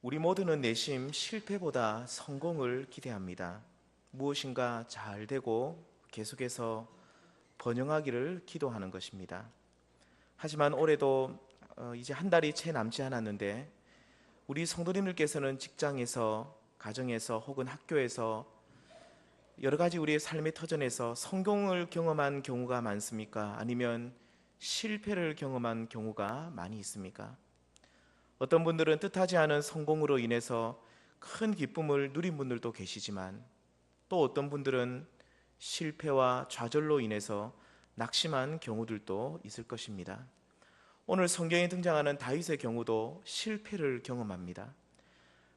우리 모두는 내심 실패보다 성공을 기대합니다. 무엇인가 잘 되고 계속해서 번영하기를 기도하는 것입니다. 하지만 올해도 이제 한 달이 채 남지 않았는데 우리 성도님들께서는 직장에서, 가정에서 혹은 학교에서 여러 가지 우리의 삶의 터전에서 성공을 경험한 경우가 많습니까? 아니면 실패를 경험한 경우가 많이 있습니까? 어떤 분들은 뜻하지 않은 성공으로 인해서 큰 기쁨을 누린 분들도 계시지만, 또 어떤 분들은 실패와 좌절로 인해서 낙심한 경우들도 있을 것입니다. 오늘 성경에 등장하는 다윗의 경우도 실패를 경험합니다.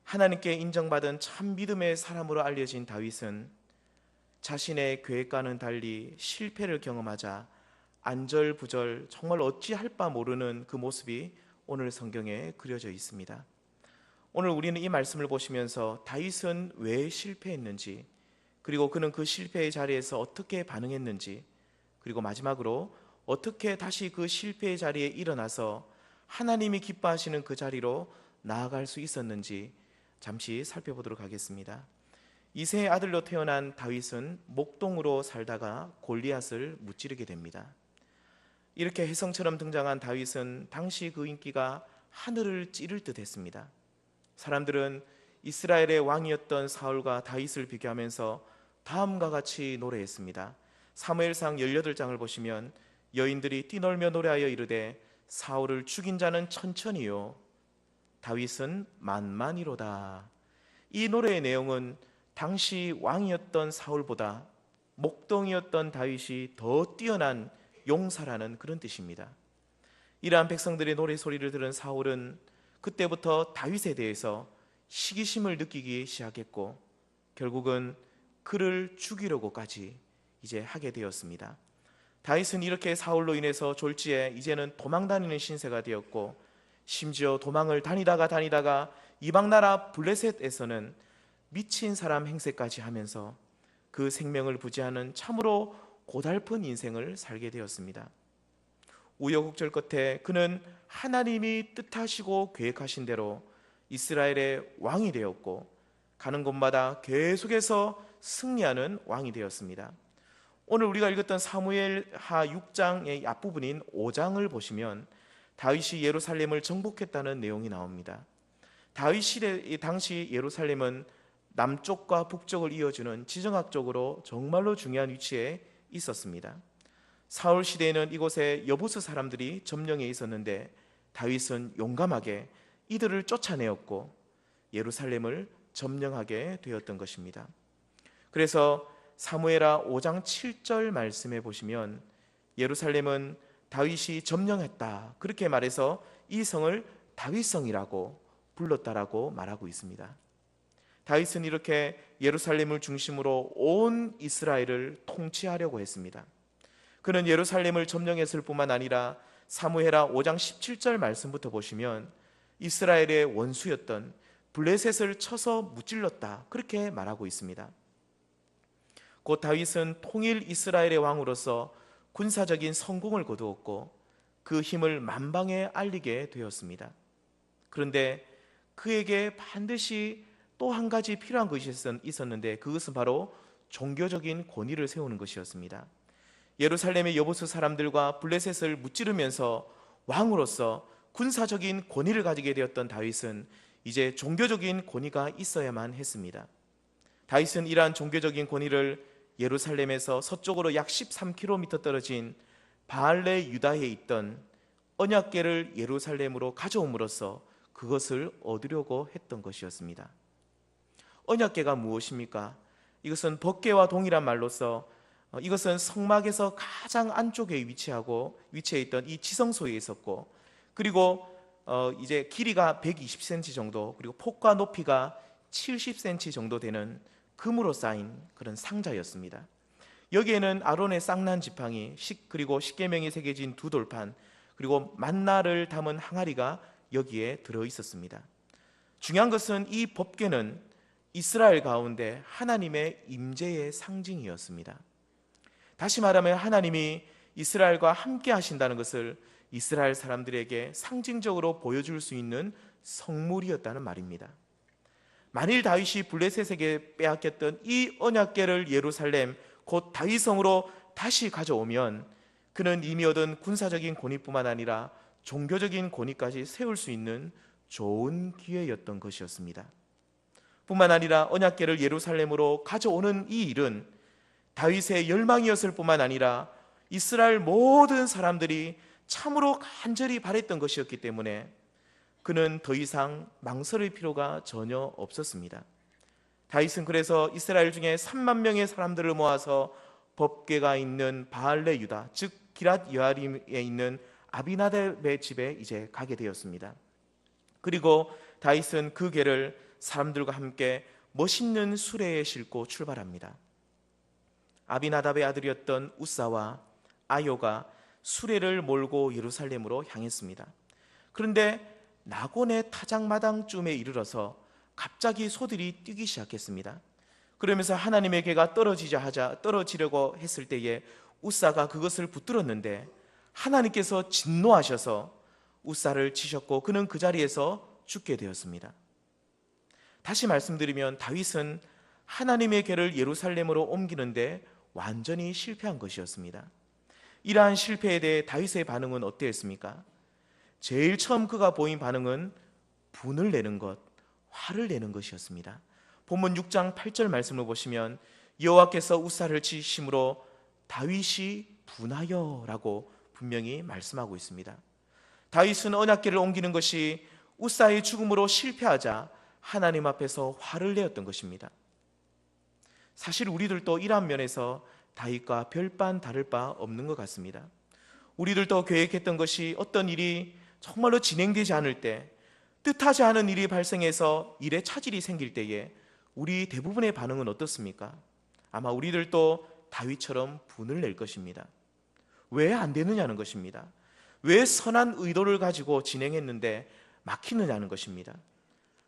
하나님께 인정받은 참 믿음의 사람으로 알려진 다윗은 자신의 계획과는 달리 실패를 경험하자 안절부절, 정말 어찌할 바 모르는 그 모습이 오늘 성경에 그려져 있습니다. 오늘 우리는 이 말씀을 보시면서 다윗은 왜 실패했는지, 그리고 그는 그 실패의 자리에서 어떻게 반응했는지, 그리고 마지막으로 어떻게 다시 그 실패의 자리에 일어나서 하나님이 기뻐하시는 그 자리로 나아갈 수 있었는지 잠시 살펴보도록 하겠습니다. 이새의 아들로 태어난 다윗은 목동으로 살다가 골리앗을 무찌르게 됩니다. 이렇게 혜성처럼 등장한 다윗은 당시 그 인기가 하늘을 찌를 듯 했습니다. 사람들은 이스라엘의 왕이었던 사울과 다윗을 비교하면서 다음과 같이 노래했습니다. 사무엘상 18장을 보시면 여인들이 뛰놀며 노래하여 이르되 사울을 죽인 자는 천천히요 다윗은 만만이로다. 이 노래의 내용은 당시 왕이었던 사울보다 목동이었던 다윗이 더 뛰어난 용사라는 그런 뜻입니다. 이러한 백성들의 노래소리를 들은 사울은 그때부터 다윗에 대해서 시기심을 느끼기 시작했고, 결국은 그를 죽이려고까지 이제 하게 되었습니다. 다윗은 이렇게 사울로 인해서 졸지에 이제는 도망다니는 신세가 되었고, 심지어 도망을 다니다가 이방나라 블레셋에서는 미친 사람 행세까지 하면서 그 생명을 부지하는 참으로 고달픈 인생을 살게 되었습니다. 우여곡절 끝에 그는 하나님이 뜻하시고 계획하신 대로 이스라엘의 왕이 되었고, 가는 곳마다 계속해서 승리하는 왕이 되었습니다. 오늘 우리가 읽었던 사무엘하 6장의 앞부분인 5장을 보시면 다윗이 예루살렘을 정복했다는 내용이 나옵니다. 다윗 시대 당시 예루살렘은 남쪽과 북쪽을 이어주는 지정학적으로 정말로 중요한 위치에 있었습니다. 사울 시대에는 이곳에 여부스 사람들이 점령해 있었는데 다윗은 용감하게 이들을 쫓아내었고 예루살렘을 점령하게 되었던 것입니다. 그래서 사무엘하 5장 7절 말씀에 보시면 예루살렘은 다윗이 점령했다, 그렇게 말해서 이 성을 다윗성이라고 불렀다라고 말하고 있습니다. 다윗은 이렇게 예루살렘을 중심으로 온 이스라엘을 통치하려고 했습니다. 그는 예루살렘을 점령했을 뿐만 아니라 사무엘하 5장 17절 말씀부터 보시면 이스라엘의 원수였던 블레셋을 쳐서 무찔렀다, 그렇게 말하고 있습니다. 곧 다윗은 통일 이스라엘의 왕으로서 군사적인 성공을 거두었고 그 힘을 만방에 알리게 되었습니다. 그런데 그에게 반드시 또 한 가지 필요한 것이 있었는데 그것은 바로 종교적인 권위를 세우는 것이었습니다. 예루살렘의 여부수 사람들과 블레셋을 무찌르면서 왕으로서 군사적인 권위를 가지게 되었던 다윗은 이제 종교적인 권위가 있어야만 했습니다. 다윗은 이러한 종교적인 권위를 예루살렘에서 서쪽으로 약 13km 떨어진 바알레 유다에 있던 언약궤를 예루살렘으로 가져옴으로써 그것을 얻으려고 했던 것이었습니다. 언약궤가 무엇입니까? 이것은 법궤와 동일한 말로서 이것은 성막에서 가장 안쪽에 위치해 있던 이 지성소에 있었고, 그리고 이제 길이가 120cm 정도, 그리고 폭과 높이가 70cm 정도 되는 금으로 쌓인 그런 상자였습니다. 여기에는 아론의 쌍난 지팡이, 그리고 십계명이 새겨진 두 돌판, 그리고 만나를 담은 항아리가 여기에 들어 있었습니다. 중요한 것은 이 법궤는 이스라엘 가운데 하나님의 임재의 상징이었습니다. 다시 말하면 하나님이 이스라엘과 함께 하신다는 것을 이스라엘 사람들에게 상징적으로 보여줄 수 있는 성물이었다는 말입니다. 만일 다윗이 블레셋에게 빼앗겼던 이 언약궤를 예루살렘 곧 다윗성으로 다시 가져오면 그는 이미 얻은 군사적인 권위뿐만 아니라 종교적인 권위까지 세울 수 있는 좋은 기회였던 것이었습니다. 뿐만 아니라 언약궤를 예루살렘으로 가져오는 이 일은 다윗의 열망이었을 뿐만 아니라 이스라엘 모든 사람들이 참으로 간절히 바랬던 것이었기 때문에 그는 더 이상 망설일 필요가 전혀 없었습니다. 다윗은 그래서 이스라엘 중에 3만 명의 사람들을 모아서 법궤가 있는 바알레 유다, 즉 기랏 여아림에 있는 아비나답의 집에 이제 가게 되었습니다. 그리고 다윗은 그 궤를 사람들과 함께 멋있는 수레에 싣고 출발합니다. 아비나답의 아들이었던 우사와 아요가 수레를 몰고 예루살렘으로 향했습니다. 그런데 나곤의 타작마당쯤에 이르러서 갑자기 소들이 뛰기 시작했습니다. 그러면서 하나님의 궤가 떨어지려고 했을 때에 우사가 그것을 붙들었는데 하나님께서 진노하셔서 우사를 치셨고 그는 그 자리에서 죽게 되었습니다. 다시 말씀드리면 다윗은 하나님의 궤를 예루살렘으로 옮기는데 완전히 실패한 것이었습니다. 이러한 실패에 대해 다윗의 반응은 어땠습니까? 제일 처음 그가 보인 반응은 분을 내는 것, 화를 내는 것이었습니다. 본문 6장 8절 말씀을 보시면 여호와께서 우사를 치심으로 다윗이 분하여라고 분명히 말씀하고 있습니다. 다윗은 언약궤를 옮기는 것이 우사의 죽음으로 실패하자 하나님 앞에서 화를 내었던 것입니다. 사실 우리들도 이러한 면에서 다윗과 별반 다를 바 없는 것 같습니다. 우리들도 계획했던 것이 어떤 일이 정말로 진행되지 않을 때, 뜻하지 않은 일이 발생해서 일에 차질이 생길 때에 우리 대부분의 반응은 어떻습니까? 아마 우리들도 다윗처럼 분을 낼 것입니다. 왜 안 되느냐는 것입니다. 왜 선한 의도를 가지고 진행했는데 막히느냐는 것입니다.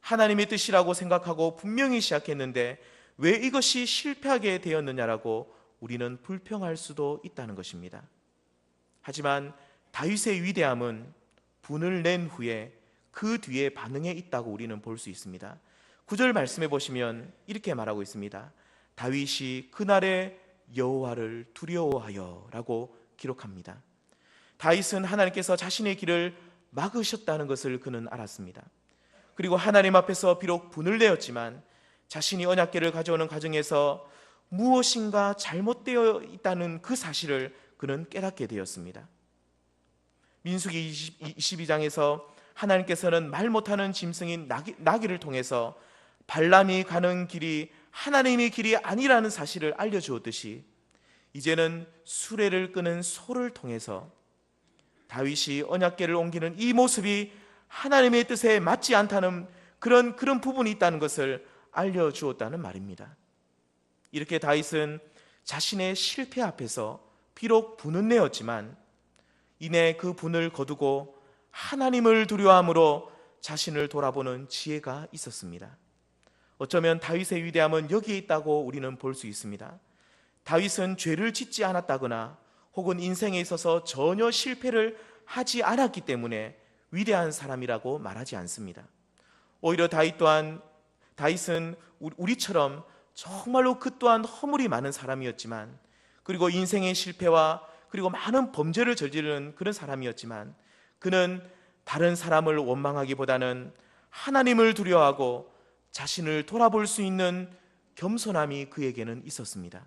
하나님의 뜻이라고 생각하고 분명히 시작했는데 왜 이것이 실패하게 되었느냐라고 우리는 불평할 수도 있다는 것입니다. 하지만 다윗의 위대함은 분을 낸 후에 그 뒤에 반응에 있다고 우리는 볼 수 있습니다. 9절 말씀해 보시면 이렇게 말하고 있습니다. 다윗이 그날에 여호와를 두려워하여 라고 기록합니다. 다윗은 하나님께서 자신의 길을 막으셨다는 것을 그는 알았습니다. 그리고 하나님 앞에서 비록 분을 내었지만 자신이 언약궤를 가져오는 과정에서 무엇인가 잘못되어 있다는 그 사실을 그는 깨닫게 되었습니다. 민수기 22장에서 하나님께서는 말 못하는 짐승인 나귀를 통해서 발람이 가는 길이 하나님의 길이 아니라는 사실을 알려주었듯이 이제는 수레를 끄는 소를 통해서 다윗이 언약궤를 옮기는 이 모습이 하나님의 뜻에 맞지 않다는 그런 부분이 있다는 것을 알려주었다는 말입니다. 이렇게 다윗은 자신의 실패 앞에서 비록 분은 내었지만 이내 그 분을 거두고 하나님을 두려워함으로 자신을 돌아보는 지혜가 있었습니다. 어쩌면 다윗의 위대함은 여기에 있다고 우리는 볼 수 있습니다. 다윗은 죄를 짓지 않았다거나 혹은 인생에 있어서 전혀 실패를 하지 않았기 때문에 위대한 사람이라고 말하지 않습니다. 오히려 다윗은 우리처럼 정말로 그 또한 허물이 많은 사람이었지만, 그리고 인생의 실패와 그리고 많은 범죄를 저지르는 그런 사람이었지만, 그는 다른 사람을 원망하기보다는 하나님을 두려워하고 자신을 돌아볼 수 있는 겸손함이 그에게는 있었습니다.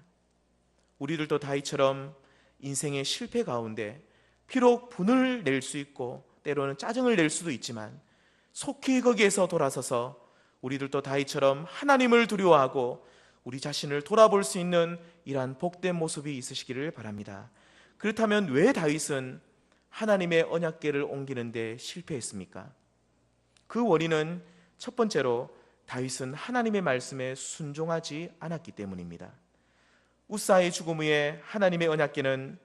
우리들도 다윗처럼 인생의 실패 가운데 비록 분을 낼 수 있고 때로는 짜증을 낼 수도 있지만 속히 거기에서 돌아서서 우리들도 다윗처럼 하나님을 두려워하고 우리 자신을 돌아볼 수 있는 이러한 복된 모습이 있으시기를 바랍니다. 그렇다면 왜 다윗은 하나님의 언약궤를 옮기는데 실패했습니까? 그 원인은 첫 번째로 다윗은 하나님의 말씀에 순종하지 않았기 때문입니다. 우사의 죽음 후에 하나님의 언약궤는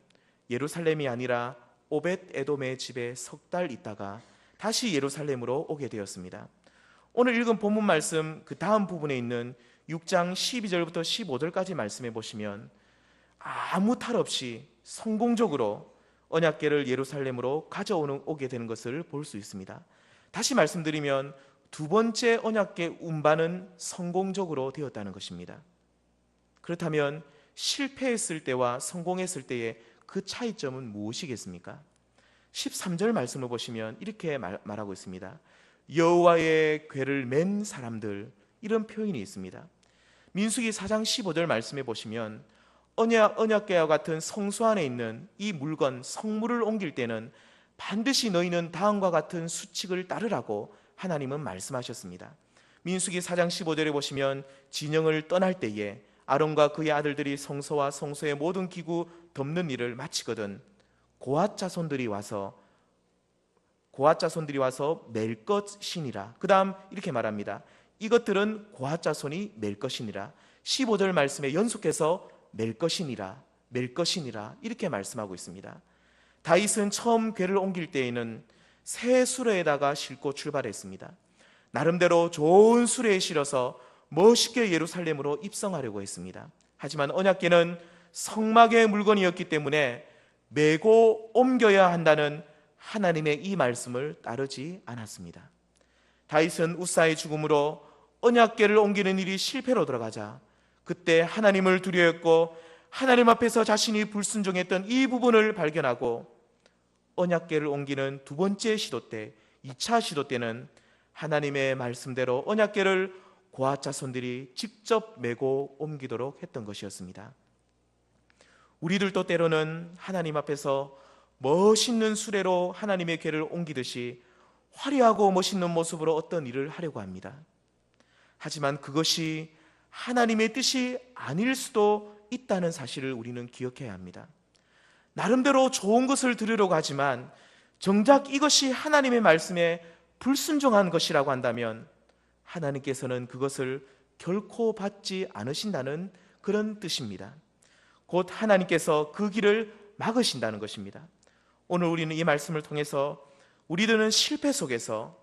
예루살렘이 아니라 오벳 에돔의 집에 석 달 있다가 다시 예루살렘으로 오게 되었습니다. 오늘 읽은 본문 말씀 그 다음 부분에 있는 6장 12절부터 15절까지 말씀해 보시면 아무 탈 없이 성공적으로 언약궤를 예루살렘으로 오게 되는 것을 볼 수 있습니다. 다시 말씀드리면 두 번째 언약궤 운반은 성공적으로 되었다는 것입니다. 그렇다면 실패했을 때와 성공했을 때의 그 차이점은 무엇이겠습니까? 13절 말씀을 보시면 이렇게 말하고 있습니다. 여호와의 궤를 맨 사람들, 이런 표현이 있습니다. 민수기 4장 15절 말씀에 보시면 언약궤와 같은 성소 안에 있는 이 물건, 성물을 옮길 때는 반드시 너희는 다음과 같은 수칙을 따르라고 하나님은 말씀하셨습니다. 민수기 4장 15절에 보시면 진영을 떠날 때에 아론과 그의 아들들이 성소와 성소의 모든 기구 덮는 일을 마치거든 고앗 자손들이 와서 맬 것이니라. 그 다음 이렇게 말합니다. 이것들은 고앗 자손이 맬 것이니라. 15절 말씀에 연속해서 맬 것이니라 이렇게 말씀하고 있습니다. 다윗은 처음 궤를 옮길 때에는 새 수레에다가 싣고 출발했습니다. 나름대로 좋은 수레에 실어서 멋있게 예루살렘으로 입성하려고 했습니다. 하지만 언약궤는 성막의 물건이었기 때문에 메고 옮겨야 한다는 하나님의 이 말씀을 따르지 않았습니다. 다윗은 우사의 죽음으로 언약궤를 옮기는 일이 실패로 들어가자 그때 하나님을 두려워했고 하나님 앞에서 자신이 불순종했던 이 부분을 발견하고 언약궤를 옮기는 두 번째 시도 때, 2차 시도 때는 하나님의 말씀대로 언약궤를 고앗 자손들이 직접 메고 옮기도록 했던 것이었습니다. 우리들도 때로는 하나님 앞에서 멋있는 수레로 하나님의 궤를 옮기듯이 화려하고 멋있는 모습으로 어떤 일을 하려고 합니다. 하지만 그것이 하나님의 뜻이 아닐 수도 있다는 사실을 우리는 기억해야 합니다. 나름대로 좋은 것을 들으려고 하지만 정작 이것이 하나님의 말씀에 불순종한 것이라고 한다면 하나님께서는 그것을 결코 받지 않으신다는 그런 뜻입니다. 곧 하나님께서 그 길을 막으신다는 것입니다. 오늘 우리는 이 말씀을 통해서 우리들은 실패 속에서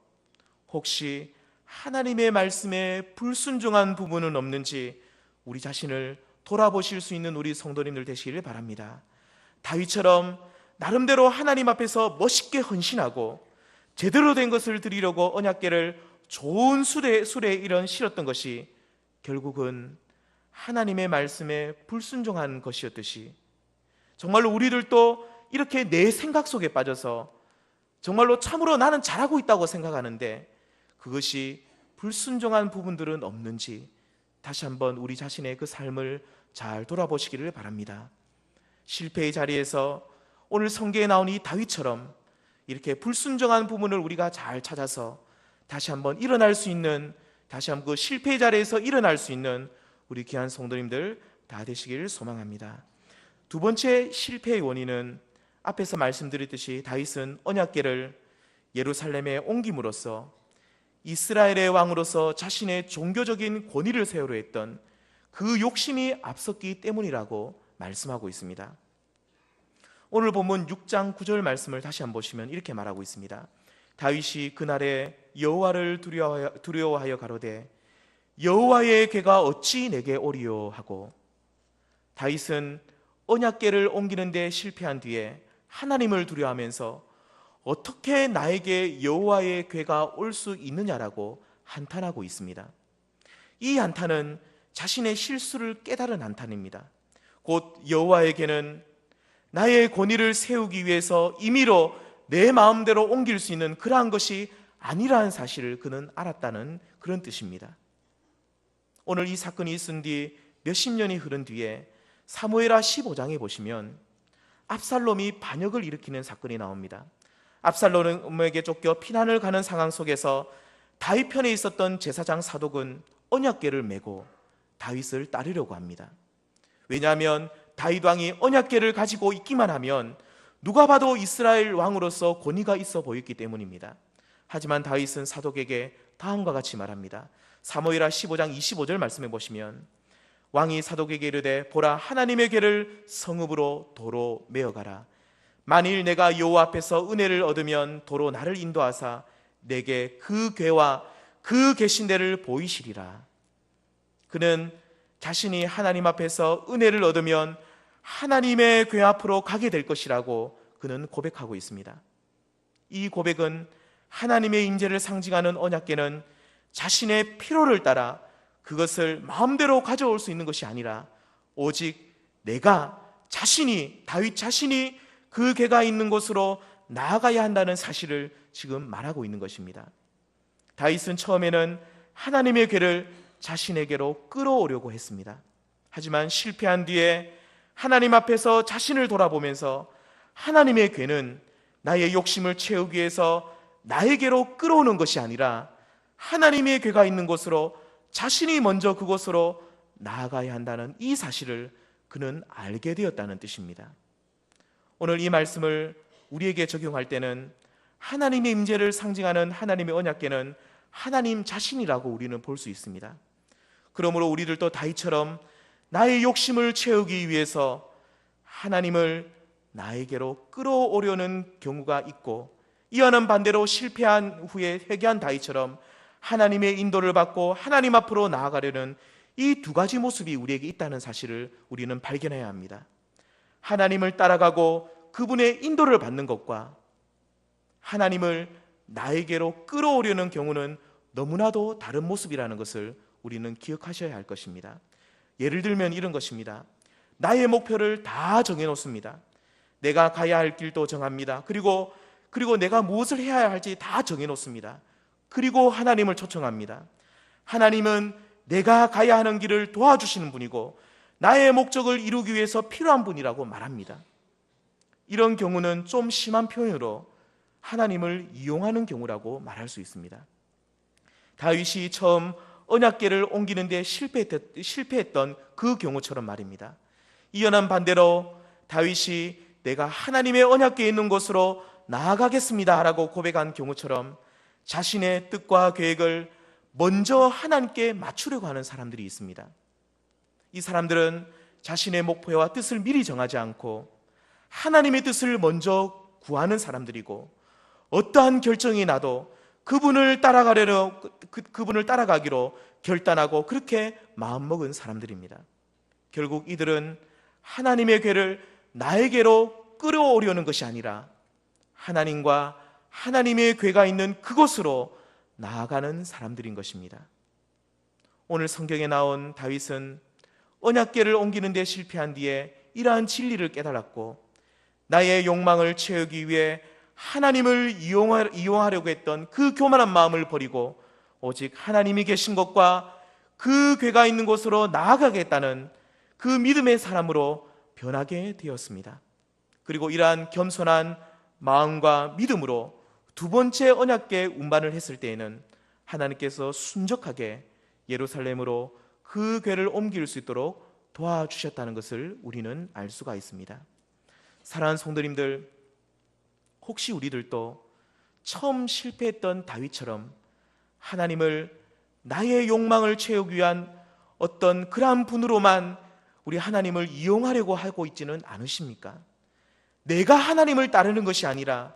혹시 하나님의 말씀에 불순종한 부분은 없는지 우리 자신을 돌아보실 수 있는 우리 성도님들 되시기를 바랍니다. 다윗처럼 나름대로 하나님 앞에서 멋있게 헌신하고 제대로 된 것을 드리려고 언약궤를 좋은 수레에 이런 실었던 것이 결국은 하나님의 말씀에 불순종한 것이었듯이 정말로 우리들도 이렇게 내 생각 속에 빠져서 정말로 참으로 나는 잘하고 있다고 생각하는데 그것이 불순종한 부분들은 없는지 다시 한번 우리 자신의 그 삶을 잘 돌아보시기를 바랍니다. 실패의 자리에서 오늘 성경에 나온 이 다윗처럼 이렇게 불순종한 부분을 우리가 잘 찾아서 다시 한번 일어날 수 있는, 다시 한번 그 실패의 자리에서 일어날 수 있는 우리 귀한 성도님들 다 되시기를 소망합니다. 두 번째 실패의 원인은 앞에서 말씀드렸듯이 다윗은 언약궤를 예루살렘에 옮김으로써 이스라엘의 왕으로서 자신의 종교적인 권위를 세우려 했던 그 욕심이 앞섰기 때문이라고 말씀하고 있습니다. 오늘 본문 6장 9절 말씀을 다시 한번 보시면 이렇게 말하고 있습니다. 다윗이 그날에 여호와를 두려워하여 가로되 여호와의 궤가 어찌 내게 오리요 하고, 다윗은 언약궤를 옮기는 데 실패한 뒤에 하나님을 두려워하면서 어떻게 나에게 여호와의 궤가 올 수 있느냐라고 한탄하고 있습니다. 이 한탄은 자신의 실수를 깨달은 한탄입니다. 곧 여호와의 궤는 나의 권위를 세우기 위해서 임의로 내 마음대로 옮길 수 있는 그러한 것이 아니라는 사실을 그는 알았다는 그런 뜻입니다. 오늘 이 사건이 있은 뒤 몇십 년이 흐른 뒤에 사무엘하 15장에 보시면 압살롬이 반역을 일으키는 사건이 나옵니다. 압살롬에게 쫓겨 피난을 가는 상황 속에서 다윗 편에 있었던 제사장 사독은 언약궤를 메고 다윗을 따르려고 합니다. 왜냐하면 다윗 왕이 언약궤를 가지고 있기만 하면 누가 봐도 이스라엘 왕으로서 권위가 있어 보였기 때문입니다. 하지만 다윗은 사독에게 다음과 같이 말합니다. 사무엘하 15장 25절 말씀해 보시면 왕이 사독에게 이르되 보라, 하나님의 궤를 성읍으로 도로 메어가라. 만일 내가 여호와 앞에서 은혜를 얻으면 도로 나를 인도하사 내게 그 궤와 그 계신 데를 보이시리라. 그는 자신이 하나님 앞에서 은혜를 얻으면 하나님의 궤 앞으로 가게 될 것이라고 그는 고백하고 있습니다. 이 고백은 하나님의 임재를 상징하는 언약궤는 자신의 필요를 따라 그것을 마음대로 가져올 수 있는 것이 아니라 오직 내가 자신이, 다윗 자신이 그 궤가 있는 곳으로 나아가야 한다는 사실을 지금 말하고 있는 것입니다. 다윗은 처음에는 하나님의 궤를 자신에게로 끌어오려고 했습니다. 하지만 실패한 뒤에 하나님 앞에서 자신을 돌아보면서 하나님의 궤는 나의 욕심을 채우기 위해서 나에게로 끌어오는 것이 아니라 하나님의 궤가 있는 곳으로 자신이 먼저 그곳으로 나아가야 한다는 이 사실을 그는 알게 되었다는 뜻입니다. 오늘 이 말씀을 우리에게 적용할 때는 하나님의 임재를 상징하는 하나님의 언약궤는 하나님 자신이라고 우리는 볼 수 있습니다. 그러므로 우리들도 다윗처럼 나의 욕심을 채우기 위해서 하나님을 나에게로 끌어오려는 경우가 있고, 이와는 반대로 실패한 후에 회개한 다윗처럼 하나님의 인도를 받고 하나님 앞으로 나아가려는 이 두 가지 모습이 우리에게 있다는 사실을 우리는 발견해야 합니다. 하나님을 따라가고 그분의 인도를 받는 것과 하나님을 나에게로 끌어오려는 경우는 너무나도 다른 모습이라는 것을 우리는 기억하셔야 할 것입니다. 예를 들면 이런 것입니다. 나의 목표를 다 정해놓습니다. 내가 가야 할 길도 정합니다. 그리고 내가 무엇을 해야 할지 다 정해놓습니다. 그리고 하나님을 초청합니다. 하나님은 내가 가야 하는 길을 도와주시는 분이고 나의 목적을 이루기 위해서 필요한 분이라고 말합니다. 이런 경우는 좀 심한 표현으로 하나님을 이용하는 경우라고 말할 수 있습니다. 다윗이 처음 언약궤를 옮기는 데 실패했던 그 경우처럼 말입니다. 이와는 반대로 다윗이 내가 하나님의 언약궤에 있는 곳으로 나아가겠습니다 라고 고백한 경우처럼 자신의 뜻과 계획을 먼저 하나님께 맞추려고 하는 사람들이 있습니다. 이 사람들은 자신의 목표와 뜻을 미리 정하지 않고 하나님의 뜻을 먼저 구하는 사람들이고, 어떠한 결정이 나도 그분을 따라가기로 결단하고 그렇게 마음먹은 사람들입니다. 결국 이들은 하나님의 궤를 나에게로 끌어오려는 것이 아니라 하나님과 하나님의 궤가 있는 그곳으로 나아가는 사람들인 것입니다. 오늘 성경에 나온 다윗은 언약궤를 옮기는 데 실패한 뒤에 이러한 진리를 깨달았고, 나의 욕망을 채우기 위해 하나님을 이용하려고 했던 그 교만한 마음을 버리고 오직 하나님이 계신 것과 그 궤가 있는 곳으로 나아가겠다는 그 믿음의 사람으로 변하게 되었습니다. 그리고 이러한 겸손한 마음과 믿음으로 두 번째 언약궤 운반을 했을 때에는 하나님께서 순적하게 예루살렘으로 그 궤를 옮길 수 있도록 도와주셨다는 것을 우리는 알 수가 있습니다. 사랑하는 성도님들, 혹시 우리들도 처음 실패했던 다윗처럼 하나님을 나의 욕망을 채우기 위한 어떤 그러한 분으로만 우리 하나님을 이용하려고 하고 있지는 않으십니까? 내가 하나님을 따르는 것이 아니라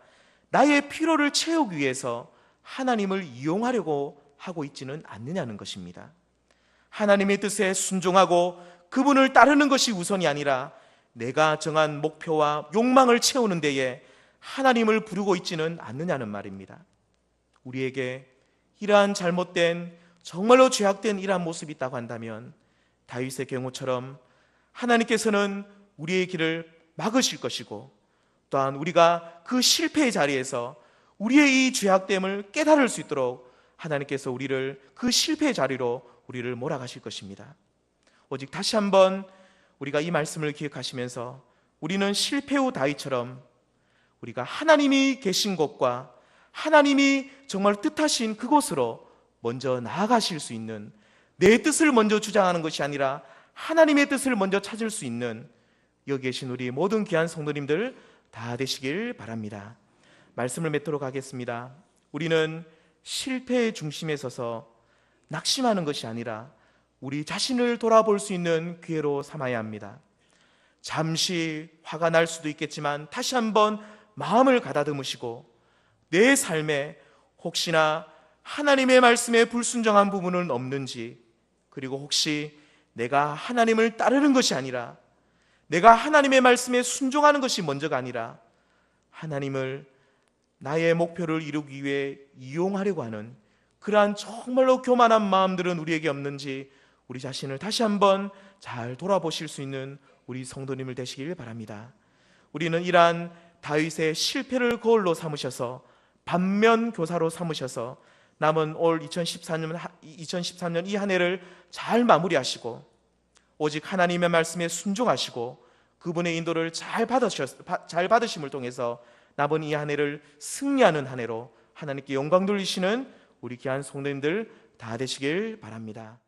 나의 필요를 채우기 위해서 하나님을 이용하려고 하고 있지는 않느냐는 것입니다. 하나님의 뜻에 순종하고 그분을 따르는 것이 우선이 아니라 내가 정한 목표와 욕망을 채우는 데에 하나님을 부르고 있지는 않느냐는 말입니다. 우리에게 이러한 잘못된, 정말로 죄악된 이러한 모습이 있다고 한다면 다윗의 경우처럼 하나님께서는 우리의 길을 막으실 것이고, 또한 우리가 그 실패의 자리에서 우리의 이 죄악됨을 깨달을 수 있도록 하나님께서 우리를 그 실패의 자리로 우리를 몰아가실 것입니다. 오직 다시 한번 우리가 이 말씀을 기억하시면서 우리는 실패 후 다윗처럼 우리가 하나님이 계신 곳과 하나님이 정말 뜻하신 그곳으로 먼저 나아가실 수 있는, 내 뜻을 먼저 주장하는 것이 아니라 하나님의 뜻을 먼저 찾을 수 있는 여기 계신 우리 모든 귀한 성도님들 다 되시길 바랍니다. 말씀을 맺도록 하겠습니다. 우리는 실패의 중심에 서서 낙심하는 것이 아니라 우리 자신을 돌아볼 수 있는 기회로 삼아야 합니다. 잠시 화가 날 수도 있겠지만 다시 한번 마음을 가다듬으시고 내 삶에 혹시나 하나님의 말씀에 불순종한 부분은 없는지, 그리고 혹시 내가 하나님을 따르는 것이 아니라 내가 하나님의 말씀에 순종하는 것이 먼저가 아니라 하나님을 나의 목표를 이루기 위해 이용하려고 하는 그러한 정말로 교만한 마음들은 우리에게 없는지 우리 자신을 다시 한번 잘 돌아보실 수 있는 우리 성도님을 되시길 바랍니다. 우리는 이러한 다윗의 실패를 거울로 삼으셔서 반면 교사로 삼으셔서 남은 올 2013년 이 한 해를 잘 마무리하시고 오직 하나님의 말씀에 순종하시고 그분의 인도를 잘 받으심을 통해서 남은 이 한 해를 승리하는 한 해로 하나님께 영광 돌리시는 우리 귀한 성도님들 다 되시길 바랍니다.